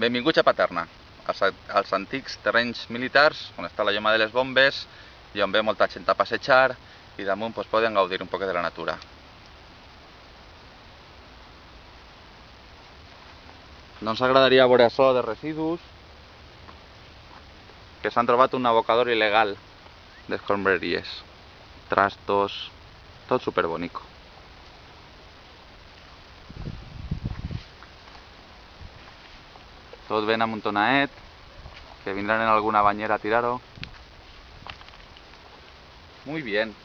Benvinguts a Paterna, als antics terrenys militars, on està la lloma de les bombes i on ve molta gent a passejar i damunt poden gaudir un poc de la natura. No ens agradaria veure açò de residus, que s'han trobat un abocador il·legal d'escombraries, trastos, tot superbonico. Tot ben amuntonaet, que vindran en alguna bañera a tirar-ho. Muy bien.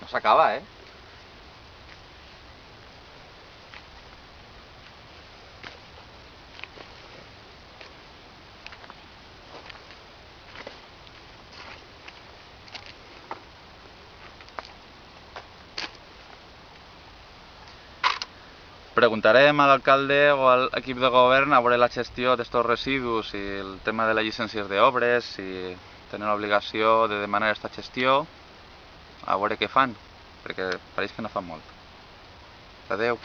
No s'acaba, ¿eh? Preguntarem a l'alcalde o a l'equip de govern a veure la gestió d'estos residus i el tema de les llicències d'obres, si tenen l'obligació de demanar aquesta gestió, a veure què fan, perquè pareix que no fan molt. Adeu.